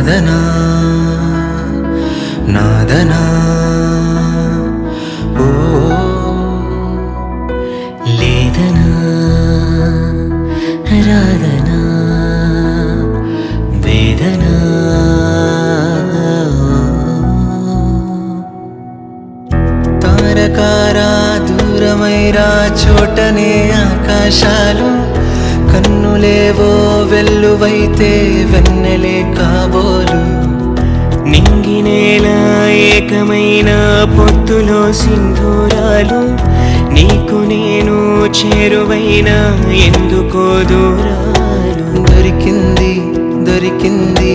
నాదనా నాదనా ఓ లేదనా రాదనా వేదనా తారకారా దూరమైరా చోటనే ఆకాశాలు కన్నులేవో వెల్లువైతే వెన్నెలే కాబోలు నింగినేల ఏకమైన పొత్తులో సింధూరాలు నీకు నేను చేరువైన ఎందుకో దూరాలు దొరికింది దొరికింది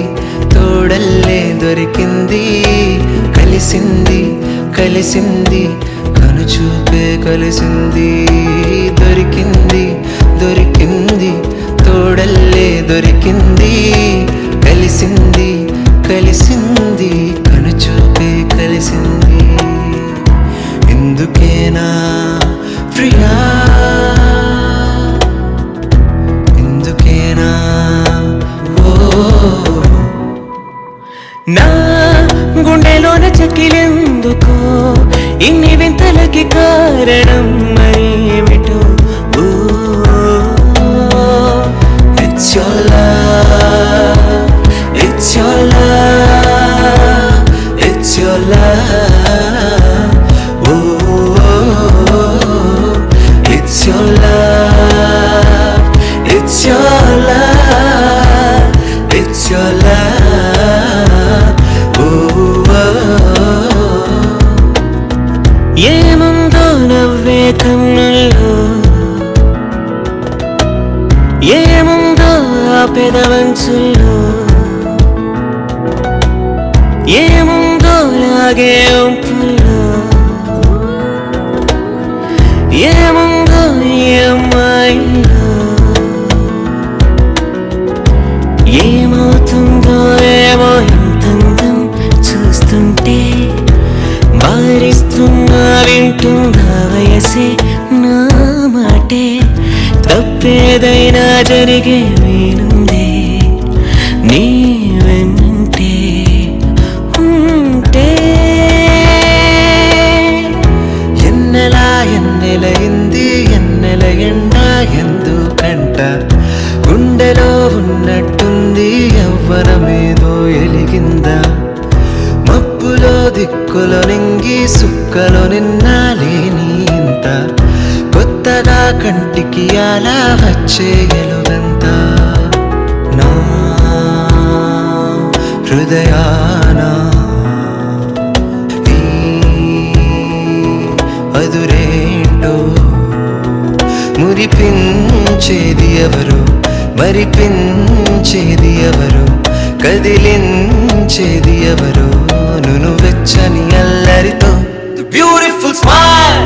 తోడల్లే దొరికింది కలిసింది కలిసింది కనుచూపే కలిసింది దొరికింది దొరికింది తోడల్లే దొరికింది కలిసింది కలిసింది కనుచూపే కలిసింది ఎందుకేనా ప్రియా ఎందుకేనా ఓ నా గుండెలోన చకిలెందుకో ఇన్ని వింతలకి కారణం మరేమిటో It's your love, it's your love, it's your love. Oh, it's your love, it's your love, it's your love. Oh, ఏముందో నవ్వే కన్నుల్లో ఏముందో ఆ పెదవంచుల్లో ఏముందో లాగే ఒంపుల్లో ఏముందో ఈ అమ్మాయిలో ఏమవుతుందో ఏమో ఇంతందం చూస్తుంటే మారిస్తున్నా వింటున్నా వయసే నా మాటే తప్పేదైనా జరిగే వీలుందే నీ వెన్నంటే ఉంటే ఎన్నెలా ఎన్నెలయింది ఎన్నెల ఎండ ఎందుకంట గుండెలో ఉన్నట్టుంది యవ్వనమేదో ఎలిగిందా మబ్బులో దిక్కులో నింగి సుక్కలో నిన్న లేని ఇంత కొత్తగా కంటికి అలా వచ్చే ఎలుగంతా నా హృదయాన ఈ అదురేంటో మురిపించేది ఎవరు మరిపించేది ఎవరు కదిలించేది ఎవరు నువ్వు వెచ్చని అల్లరితో The beautiful smile